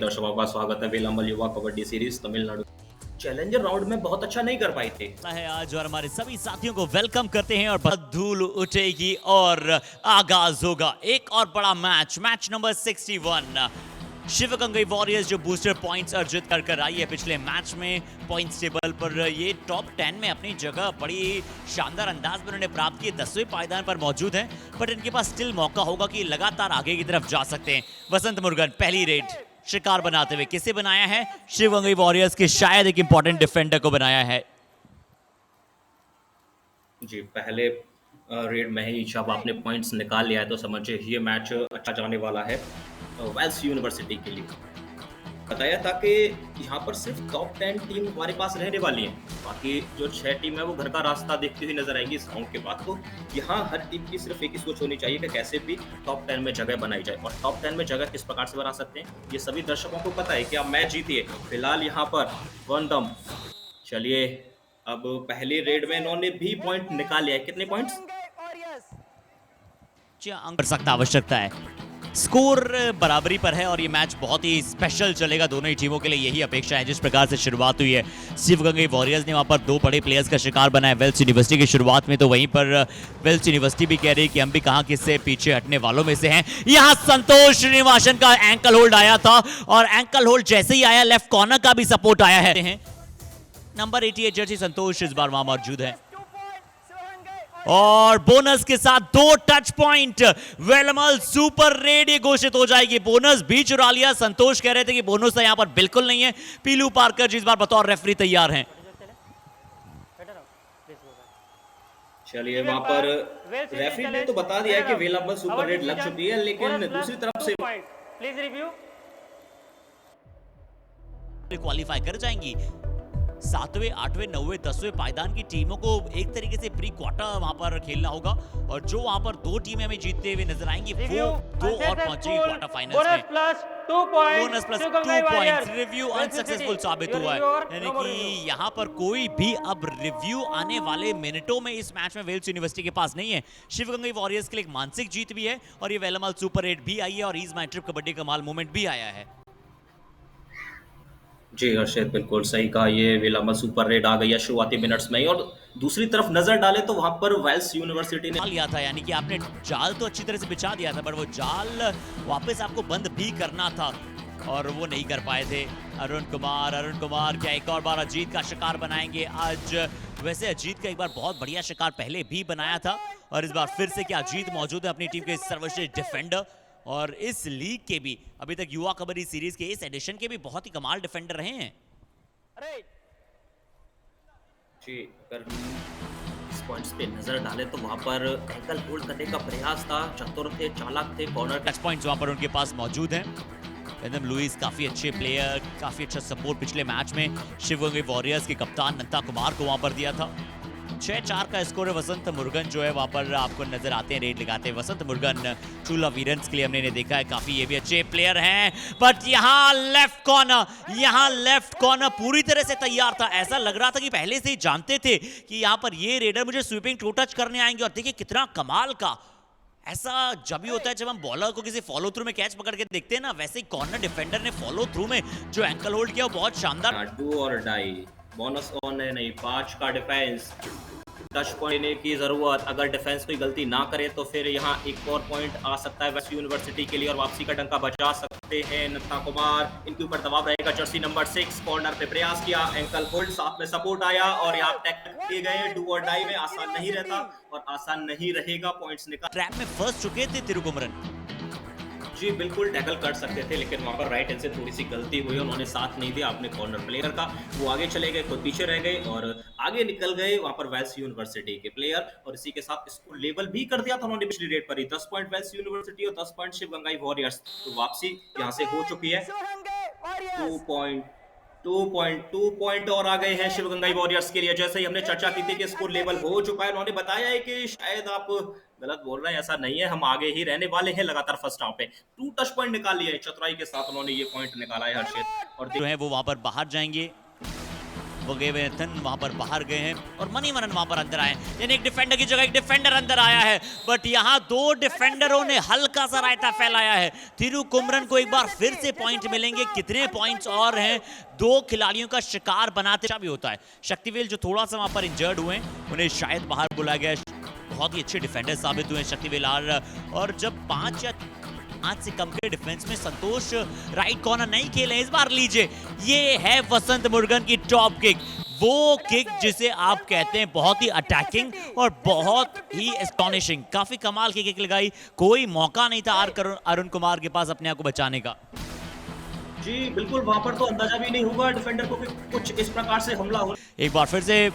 दर्शकों का स्वागत है वेलंबल युवा kabaddi series Tamil Nadu challenger round में बहुत अच्छा नहीं कर पाई थी है आज और हमारे सभी साथियों को वेलकम करते हैं और बहुत धूल उठेगी और आगाज होगा एक और बड़ा मैच नंबर 61 शिवगंगा वॉरियर्स जो बूस्टर पॉइंट्स अर्जित कर आई है पिछले मैच में पॉइंट्स टेबल पर ये टॉप 10 में अपनी जगह बड़ी शानदार अंदाज में उन्होंने प्राप्त की 10वें पायदान पर मौजूद हैं बट इनके पास स्टिल मौका होगा कि लगातार आगे की तरफ जा सकते हैं। वसंत मुरुगन पहली रेड शिकार बनाते हुए किसे बनाया है? शिवगंगा वॉरियर्स के शायद एक इंपॉर्टेंट डिफेंडर को बनाया है जी। पहले रेड में ही जब आपने पॉइंट्स निकाल लिया है तो समझिए ये मैच अच्छा जाने वाला है वेल्स यूनिवर्सिटी के लिए। बताया था कि यहाँ पर सिर्फ टॉप 10 टीम हमारे पास रहने वाली है, बाकी जो 6 टीम है वो घर का रास्ता देखती हुई नजर आएगी इस राउंड के बाद। तो यहाँ हर टीम की सिर्फ एक ही सोच होनी चाहिए कि कैसे भी टॉप 10 में जगह बनाई जाए और टॉप 10 में जगह किस प्रकार से बना सकते हैं ये सभी दर्शकों को पता है कि आप मैच जीतिए। फिलहाल यहाँ पर वन दम। चलिए अब पहली रेड में इन्होंने भी पॉइंट निकाल लिया है। कितने पॉइंट्स? अंक कर सकता आवश्यकता है। स्कोर बराबरी पर है और ये मैच बहुत ही स्पेशल चलेगा दोनों ही टीमों के लिए, यही अपेक्षा है। जिस प्रकार से शुरुआत हुई है शिवगंगा वॉरियर्स ने वहां पर 2 बड़े प्लेयर्स का शिकार बनाया वेल्स यूनिवर्सिटी की शुरुआत में, तो वहीं पर वेल्स यूनिवर्सिटी भी कह रही है कि हम भी कहां किससे पीछे हटने वालों में से हैं। यहां संतोष श्रीनिवासन का एंकल होल्ड आया था और एंकल होल्ड जैसे ही आया लेफ्ट कॉर्नर का भी सपोर्ट आया है। नंबर 88 जर्सी संतोष इस बार वहां मौजूद है और बोनस के साथ 2 टच पॉइंट वेलमल सुपर रेड ये घोषित हो जाएगी। बोनस भी चुरा लिया। संतोष कह रहे थे कि बोनस तो यहां पर बिल्कुल नहीं है। पीलू पार्कर जी इस बार बतौर रेफरी तैयार हैं। चलिए वहां पर रेफरी ने तो बता दिया है कि वेलमल सुपर रेड लग चुकी है, लेकिन दूसरी तरफ से प्लीज रिव्यू क्वालिफाई कर जाएंगी। 7वें, 8वें, 9वें, 10वें पायदान की टीमों को एक तरीके से प्री क्वार्टर वहां पर खेलना होगा और जो वहां पर 2 टीमें हमें जीतते हुए नजर आएंगी वो 2 और पहुंचेगी क्वार्टर फाइनल्स में। Bonus plus 2 points. Review unsuccessful साबित हुआ है, यानी कि यहां पर कोई भी अब रिव्यू आने वाले मिनटों में इस मैच में वेल्स यूनिवर्सिटी के पास नहीं है। शिवगंगा वॉरियर्स के लिए एक मानसिक जीत भी है और ये वेलमल सुपर 8 भी आई है और ईज माई ट्रिप कबड्डी कमाल मूवमेंट भी आया है। जी हर्षित बिल्कुल सही कहा। ये वेलमल सुपर रेड आ गई है शुरुआती मिनट्स में ही और दूसरी तरफ नजर डाले तो वहां पर वेल्स यूनिवर्सिटी ने लिया था, यानी कि आपने जाल तो अच्छी तरह से बिछा दिया था पर वो जाल वापस आपको बंद भी करना था और वो नहीं कर पाए थे। अरुण कुमार क्या एक और बार अजीत का शिकार बनाएंगे आज? वैसे अजीत का एक बार बहुत बढ़िया शिकार पहले भी बनाया था और इस बार फिर से क्या अजीत मौजूद है अपनी टीम के सर्वश्रेष्ठ डिफेंडर और इस लीग के भी अभी तक युवा कबड्डी सीरीज के इस एडिशन के भी बहुत ही कमाल डिफेंडर रहे हैं। जी अगर इस पॉइंट्स पे नजर डाले तो वहां पर एंकल होल्ड करने का प्रयास था, चतुर थे, चालाक थे, कॉर्नर टच पॉइंट्स वहां पर उनके पास मौजूद हैं। एडम लुइस काफी अच्छे प्लेयर, काफी अच्छा सपोर्ट पिछले मैच में शिवगंगा वॉरियर्स के कप्तान नंता कुमार को वहां पर दिया था। 6-4 का स्कोर है। वसंत मुरुगन जो है वहां पर आपको नजर आते हैं रेड लगाते हैं। वसंत मुरुगन चूला वीरेंस के लिए हमने देखा है, काफी ये भी अच्छे प्लेयर हैं बट यहाँ लेफ्ट कॉर्नर पूरी तरह से तैयार था। ऐसा लग रहा था कि पहले से ही जानते थे कि यहाँ पर ये रेडर मुझे स्वीपिंग टू टच करने आएंगे और देखिए कितना कमाल का। ऐसा जब भी होता है जब हम बॉलर को किसी फॉलो थ्रू में कैच पकड़ के देखते हैं ना, वैसे ही कॉर्नर डिफेंडर ने फॉलो थ्रू में जो एंकल होल्ड किया वो बहुत शानदार। डू और डाई बोनस ऑन है नहीं, 5 का डिफेंस, टच पॉइंट लेने की जरूरत। अगर डिफेंस कोई गलती ना करे तो फिर यहाँ एक और पॉइंट आ सकता है वेस्ट यूनिवर्सिटी के लिए और वापसी का डंका बचा सकते हैं नंता कुमार। इनके ऊपर दबाव रहेगा। जर्सी नंबर 6 कॉर्नर पे प्रयास किया, एंकल होल्ड, साथ में सपोर्ट आया और यहाँ टैकल किए गए। डू और डाई में आसान नहीं रहता और आसान नहीं रहेगा पॉइंट्स निकाल। ट्रैप में फंस चुके थे तिरुकुमरन। जी बिल्कुल टैकल कर सकते थे लेकिन वहां पर राइट हैंड से थोड़ी सी गलती हुई, उन्होंने साथ नहीं दिया अपने कॉर्नर प्लेयर का। वो आगे चले गए, खुद पीछे रह गए और आगे निकल गए वहां पर वेल्स यूनिवर्सिटी के प्लेयर और इसी के साथ इसको लेवल भी कर दिया था उन्होंने पिछली रेड पर ही। 10 पॉइंट वेल्स यूनिवर्सिटी और 10 पॉइंट शिवगंगा वॉरियर्स। तो वापसी यहां से हो चुकी है। 2 पॉइंट और आ गए हैं शिवगंगा वॉरियर्स के लिए। जैसे ही हमने चर्चा की थी कि स्कोर लेवल हो चुका है, उन्होंने बताया है कि शायद आप गलत बोल रहे हैं, ऐसा नहीं है, हम आगे ही रहने वाले हैं लगातार फर्स्ट हाफ पे। 2 टच पॉइंट निकाल लिए चतुराई के साथ उन्होंने ये पॉइंट निकाला है हर्षित और जो है वो वहां पर बाहर जाएंगे। वोगेवेथन वहां पर बाहर गए हैं और मणिवरन वहां पर अंदर आए, यानी एक डिफेंडर की जगह एक डिफेंडर अंदर आया है। बट यहाँ दो डिफेंडरों ने हल्का सा रायता फैलाया है। थिरुकुमरन को एक बार फिर से पॉइंट मिलेंगे, कितने पॉइंट्स और हैं? दो खिलाड़ियों का शिकार बनाते भी होता है। शक्तिवेल जो थोड़ा सा वहां पर इंजर्ड हुए, उन्हें शायद बाहर बुलाया गया। बहुत ही अच्छे डिफेंडर साबित हुए शक्तिवेल और जब 5 या 5 से कम के डिफेंस में संतोष राइट कॉर्नर नहीं खेले इस बार। लीजिए, ये है वसंत मुर्गन की टॉप किक, वो किक जिसे आप कहते हैं बहुत ही अटैकिंग और बहुत ही एस्टॉनिशिंग। काफी कमाल की किक लगाई, कोई मौका नहीं था अरुण कुमार के पास अपने आप को बचाने का। जी बिल्कुल, वहां पर तो अंदाजा भी नहीं होगा डिफेंडर को कि कुछ इस प्रकार से हमला हो। एक बार फिर से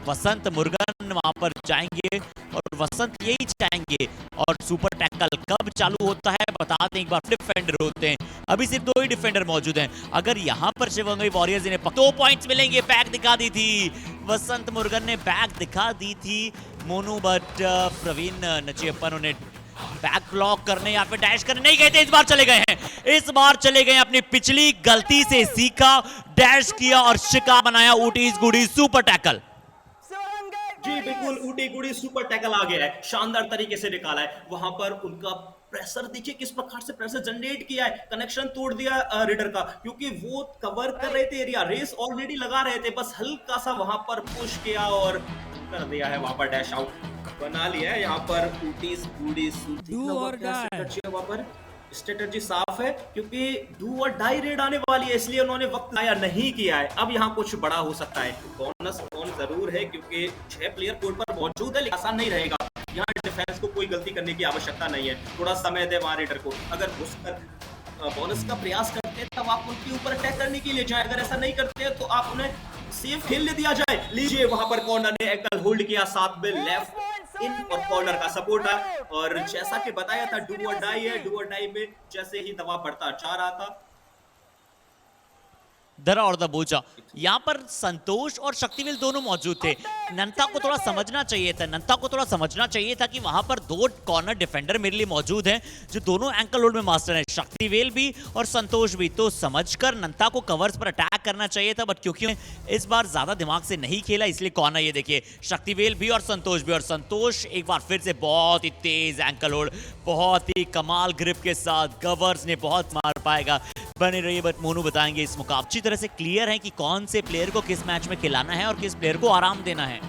वसंत मुर्गन वहां पर जाएंगे और वसंत यही चाहेंगे। और सुपर टैकल कब चालू होता है बता दें एक बार। डिफेंडर होते हैं, अभी सिर्फ 2 ही डिफेंडर मौजूद हैं। अगर यहां पर शिवगंगई वॉरियर्स इन्हें 2 पॉइंट्स मिलेंगे। बैक दिखा दी थी वसंत मुर्गन ने, बैक दिखा दी थी मोनू, बट प्रवीण नचियप्पन उन्हें बैक ब्लॉक करने या फिर डैश करने नहीं गए थे। इस बार चले गए हैं, इस बार चले गए, अपनी पिछली गलती से सीखा, डैश किया और शिकार बनाया ऊटीज गुडी सुपर टैकल। जी बिल्कुल, ऊटी गुडी सुपर टैकल आ गया है, शानदार तरीके से निकाला है। वहां पर उनका प्रेशर देखिए किस प्रकार से प्रेशर जनरेट किया है, कनेक्शन तोड़ दिया रीडर का, क्योंकि वो कवर कर रहे थे एरिया, रेस ऑलरेडी लगा रहे थे, बस हल्का सा वहां पर पुश किया और कर दिया है, वहां पर डैश आउट बना लिया है। यहाँ पर ऊटीज गुडी वहां पर स्ट्रेटजी साफ है, क्योंकि डू और डाई रेड आने वाली है, इसलिए उन्होंने वक्त लाया नहीं किया है। अब यहाँ कुछ बड़ा हो सकता है। बोनस कौन जरूर है, क्योंकि 6 प्लेयर कोर्ट पर मौजूद है, लेकिन आसान नहीं रहेगा। यहाँ डिफेंस को कोई गलती करने की आवश्यकता नहीं है, थोड़ा समय दे वहां रेडर को। अगर घुसकर बोनस का प्रयास करते हैं तब आप उनके ऊपर अटैक करने के लिए जाए, अगर ऐसा नहीं करते हैं तो आप उन्हें सेफ खेलने दिया जाए। लीजिए, वहां पर कॉर्नर ने एंकल होल्ड किया, साथ में लेफ्ट इन और कॉर्नर का सपोर्ट है। और जैसा कि बताया था, डू और डाई है, डू और डाई में जैसे ही दबाव बढ़ता जा रहा था, दरा और दबोचा, यहाँ पर संतोष और शक्तिवेल दोनों मौजूद थे। नंता को थोड़ा समझना चाहिए था कि वहां पर 2 कॉर्नर डिफेंडर मेरे लिए मौजूद हैं जो दोनों एंकल होल्ड में मास्टर हैं, शक्तिवेल भी और संतोष भी। तो समझकर नंता को कवर्स पर अटैक करना चाहिए था, बट क्योंकि इस बार ज्यादा दिमाग से नहीं खेला, इसलिए कॉर्नर ये देखिए शक्तिवेल भी और संतोष भी। और संतोष एक बार फिर से बहुत ही तेज एंकल होल्ड, बहुत ही कमाल ग्रिप के साथ, कवर्स ने बहुत मार पाएगा। बने रहिए, बट मोनू बताएंगे इस मुकाबले अच्छी तरह से क्लियर है कि कौन से प्लेयर को किस मैच में खिलाना है और किस प्लेयर को आराम देना है।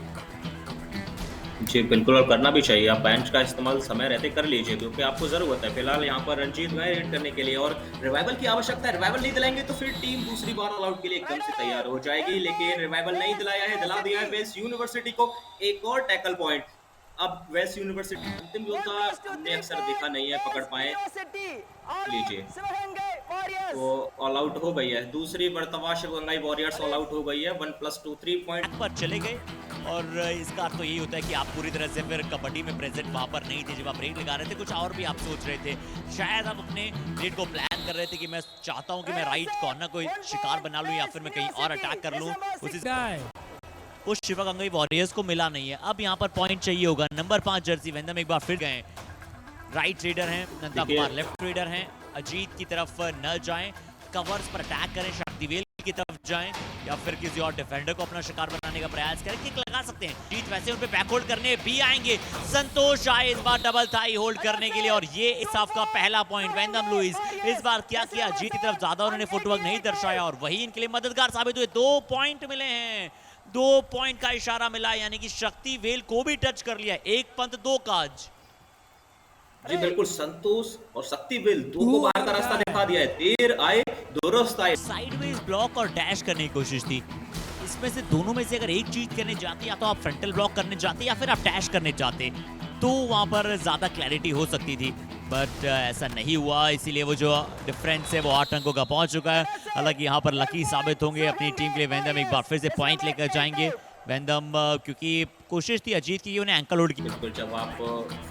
जी बिल्कुल, और करना भी चाहिए। आप बेंच का इस्तेमाल समय रहते कर लीजिए, क्योंकि आपको जरूरत है। फिलहाल यहाँ पर रंजीत गए रेड करने के लिए और रिवाइवल की आवश्यकता है। रिवाइवल नहीं दिलाएंगे तो फिर टीम दूसरी बार ऑल आउट के लिए एकदम से तैयार हो जाएगी, लेकिन रिवाइवल नहीं दिलाया है, दिला दिया है वेस्ट यूनिवर्सिटी को एक और टैकल पॉइंट। अब वेस्ट यूनिवर्सिटी अंतिम योद्धा हमने अक्सर देखा नहीं है पकड़ पाए। लीजिए, वो ऑल आउट हो गई है, दूसरी मर्तबा शिवगंगाई वॉरियर्स ऑल आउट हो गई है। 1+2 3 पॉइंट पर चले गए। और इसका अर्थ तो यही होता है कि आप पूरी तरह से फिर कबड्डी में प्रेजेंट वहां पर नहीं थे जब आप रेड लगा रहे थे, कुछ और भी आप सोच रहे थे। शायद आप अपने रेड को प्लान कर रहे थे कि मैं चाहता हूं कि मैं राइट कॉर्नर को शिकार बना लूं या फिर मैं कहीं और अटैक कर लूं। उस शिवगंगाई वॉरियर्स को मिला नहीं है। अब यहाँ पर पॉइंट चाहिए होगा। नंबर 5 जर्सी वेंदम एक बार फिर गए, राइट रेडर हैं, नंदा कुमार लेफ्ट रेडर हैं, अजीत की तरफ न जाएं, कवर्स पर अटैक करें, शक्तिवेल की तरफ जाएं या फिर किसी और डिफेंडर को अपना शिकार बनाने का प्रयास करें, किक लगा सकते हैं। जीत वैसे उन पे बैक होल्ड करने भी आएंगे। संतोष आए इस बार डबल थाई होल्ड करने के लिए और ये इस हाफ का पहला पॉइंट। वेंदम लुइस इस बार क्या किया, जीत की तरफ ज्यादा उन्होंने फुटवर्क नहीं दर्शाया और वही इनके लिए मददगार साबित हुए। 2 पॉइंट मिले हैं, 2 पॉइंट का इशारा मिला, यानी कि शक्तिवेल को भी टच कर लिया। 1 पंत 2 काज। जी बिल्कुल, संतोष और शक्तिवेल दो को बाहर का रास्ता दिखा दिया है। देर आए दुरुस्त आए। साइडवेज ब्लॉक और डैश करने की कोशिश थी, इसमें से दोनों में से अगर एक चीज करने जाते, या तो आप फ्रंटल ब्लॉक करने जाते या फिर आप डैश करने जाते, तो वहां पर ज्यादा क्लैरिटी हो सकती थी, बट ऐसा नहीं हुआ। इसीलिए वो जो डिफरेंस है वो 8 अंकों का पहुंच चुका है। हालांकि यहाँ पर लकी साबित होंगे अपनी टीम के लिए। वेंदम एक बार फिर से पॉइंट लेकर जाएंगे। वेंदम क्योंकि कोशिश थी अजीत की, उन्हें एंकल होल्ड की। बिल्कुल, जब आप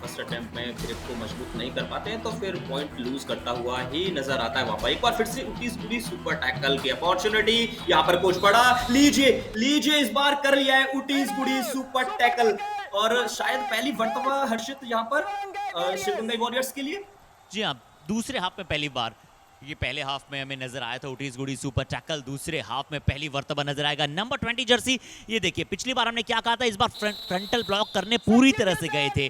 फर्स्ट अटेम्प्ट में ग्रिप को मजबूत नहीं कर पाते हैं तो फिर पॉइंट लूज करता हुआ ही नजर आता है। वहां पर एक बार फिर से ऊटीज गुडी सुपर टैकल की अपॉर्चुनिटी, यहाँ पर कोच पड़ा। लीजिए इस बार कर लिया है ऊटीज गुडी सुपर टैकल और शायद पहली मर्तबा हर्षित यहाँ पर शिवगंगाई वॉरियर्स के लिए। जी हाँ, दूसरे हाफ में पहली बार ये पहले हाफ में हमें नजर आया था उटीज गुडी सुपर टैकल, दूसरे हाफ में पहली मर्तबा नजर आएगा नंबर 20 जर्सी। ये देखिए पिछली बार हमने क्या कहा था, इस बार फ्रंटल ब्लॉक करने पूरी तरह से गए थे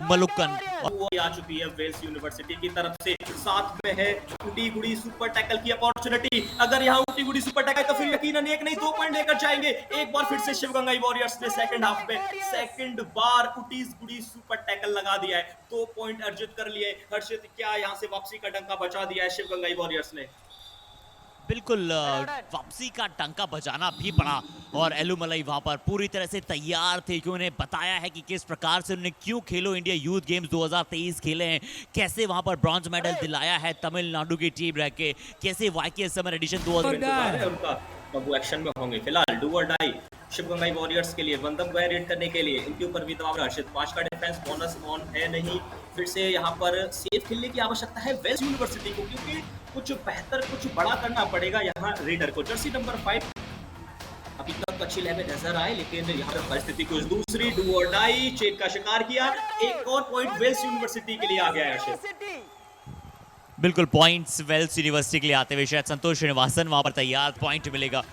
मलुकन। वो आ चुकी है वेल्स यूनिवर्सिटी की तरफ से, साथ में है उटी गुडी सुपर टैकल की अपॉर्चुनिटी। अगर यहाँ उटी गुडी सुपर टैकल तो फिर यकीनन एक नहीं 2 पॉइंट लेकर जाएंगे। एक बार फिर से शिवगंगा वॉरियर्स ने सेकंड हाफ में सेकंड बार उटीज गुडी सुपर टैकल लगा दिया है, 2 पॉइंट अर्जित कर लिए। हर्षित, क्या यहाँ से वापसी का डंका बचा दिया है शिवगंगा वॉरियर्स ने? बिल्कुल वापसी का टंका बजाना भी पड़ा और एलुमलई वहां पर पूरी तरह से तैयार थे कि उन्हें बताया है कि किस प्रकार से उन्होंने क्यों खेलो इंडिया यूथ गेम्स 2023 खेले हैं, कैसे वहां पर ब्रॉन्ज मेडल दिलाया है तमिलनाडु की टीम रह के, कैसे वाईके समर एडिशन 2000 उनका वो एक्शन में होंगे। फिलहाल डू और डाई शिवगंगा वॉरियर्स के लिए बंदम गए रेड करने के लिए, इनके ऊपर भी दबाव। हर्षित, 5 का डिफेंस बोनस ऑन है नहीं, फिर से यहाँ पर सेफ खेलने की आवश्यकता है वेल्स यूनिवर्सिटी को, क्योंकि कुछ बेहतर कुछ बड़ा करना पड़ेगा यहाँ रेडर को। जर्सी नंबर 5 अभी तक अच्छी लेवल नजर आए, लेकिन यहाँ पर परिस्थिति कुछ दूसरी। डू और डाई चेक का शिकार किया, एक और पॉइंट वेल्स यूनिवर्सिटी के लिए आ गया है। हर्षित, बिल्कुल पॉइंट्स वेल्स यूनिवर्सिटी के लिए आते हुए शायद संतोष श्रीनिवासन वहां पर तैयार, पॉइंट मिलेगा।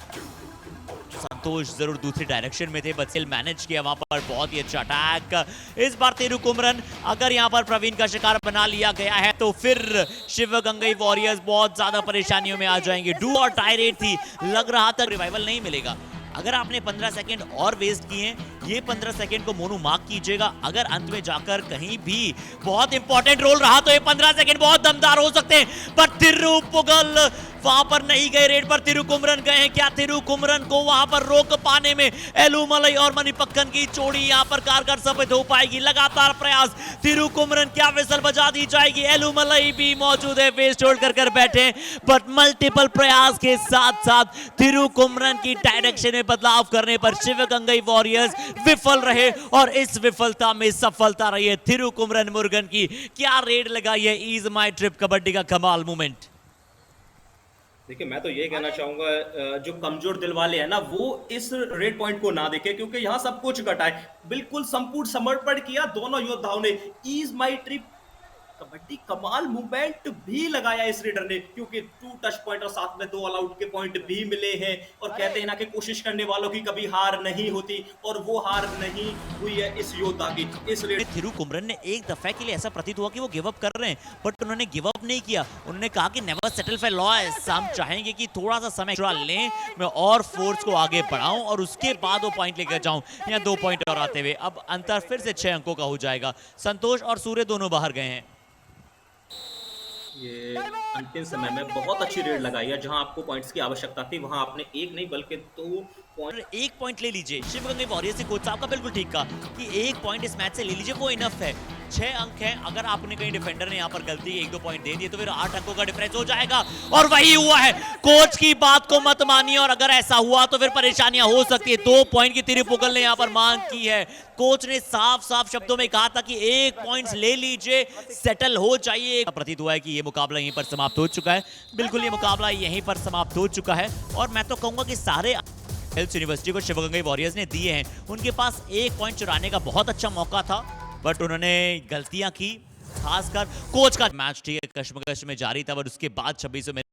संतोष जरूर दूसरी डायरेक्शन में थे, बट मैनेज किया वहां पर बहुत ही अच्छा अटैक। इस बार तिरुकुमरन अगर यहां पर प्रवीण का शिकार बना लिया गया है तो फिर शिवगंगा वॉरियर्स बहुत ज्यादा परेशानियों में आ जाएंगे। डू और टाई रेट थी, लग रहा था रिवाइवल नहीं मिलेगा। अगर आपने 15 सेकंड और वेस्ट किए, ये 15 सेकंड को मोनू मार्क कीजिएगा। अगर अंत में जाकर कहीं भी बहुत इंपॉर्टेंट रोल रहा तो ये 15 सेकंड बहुत दमदार हो सकते हैं। पर तिरुपुगल वहां पर नहीं गए रेड पर, तिरुकुमरन गए हैं। क्या तिरुकुमरन को वहां पर रोक पाने में एलुमलई और मणिपक्कन की जोड़ी यहां पर कारगर साबित हो पाएगी? लगातार प्रयास, तिरुकुमरन क्या विसल बजा दी जाएगी? एलुमलई भी मौजूद है, वेस्ट होल्ड कर बैठे, बट मल्टीपल प्रयास के साथ साथ तिरुकुमरन की डायरेक्शन में बदलाव करने पर शिवगंगा वॉरियर्स विफल रहे और इस विफलता में सफलता रही है तिरुकुमरन मुरुगन की। क्या रेड लगाई है, ईज माई ट्रिप कबड्डी का कमाल मोमेंट। देखिए, मैं तो ये कहना चाहूंगा जो कमजोर दिल वाले हैं ना, वो इस रेड पॉइंट को ना देखें, क्योंकि यहाँ सब कुछ घटा है। बिल्कुल संपूर्ण समर्पण किया दोनों योद्धाओं ने। ईज माई ट्रिप कबड्डी कमाल मूवमेंट भी लगाया इस रेडर ने, क्योंकि 2 टच पॉइंट और साथ में 2 ऑल आउट के पॉइंट भी मिले हैं। और कहते हैं ना कि कोशिश करने वालों की कभी हार नहीं होती, और वो हार नहीं हुई है इस योद्धा की। इस तिरुकुमरन ने एक दफे के लिए ऐसा प्रतीत हुआ कि वो गिव अप कर रहे हैं, बट उन्होंने गिव अप नहीं किया। उन्होंने कहा कि नेवर सेटल फॉर लॉस, हम चाहेंगे कि थोड़ा सा समय लें, मैं और फोर्स को आगे बढ़ाऊं और उसके बाद वो पॉइंट लेकर जाऊं। यहाँ 2 पॉइंट और आते हुए अब अंतर फिर से 6 अंकों का हो जाएगा। संतोष और सूर्य दोनों बाहर गए हैं। ये अंतिम समय में बहुत अच्छी रेड लगाई है, जहां आपको पॉइंट्स की आवश्यकता थी वहां आपने एक नहीं बल्कि 2 पॉइंट, 1 पॉइंट ले लीजिए। शिवगंगा वॉरियर्स से कोच साहब का बिल्कुल ठीक कहा कि 1 पॉइंट इस मैच से ले लीजिए, वो इनफ है। 6 अंक हैं, अगर आपने कहीं डिफेंडर ने यहाँ पर गलती 1-2 पॉइंट दे दिए तो फिर 8 अंकों का डिफरेंस हो जाएगा, और वही हुआ है। कोच की बात को मत मानिए, और अगर ऐसा हुआ तो फिर परेशानियां हो सकती है। 2 पॉइंट की तिरुपुगल ने यहाँ पर मांग की है। कोच ने साफ साफ शब्दों में कहा था कि 1 पॉइंट्स ले लीजिए, सेटल हो जाइए। प्रतीत हुआ है कि ये मुकाबला यहीं पर समाप्त हो चुका है। बिल्कुल ये मुकाबला यहीं पर समाप्त हो चुका है, और मैं तो कहूंगा कि सारे वेल्स यूनिवर्सिटी को शिवगंगा वॉरियर्स ने दिए हैं। उनके पास 1 पॉइंट चुराने का बहुत अच्छा मौका था, बट उन्होंने गलतियां की। खासकर कोच का मैच ठीक है कश्मकश में जारी था, और उसके बाद 2600 में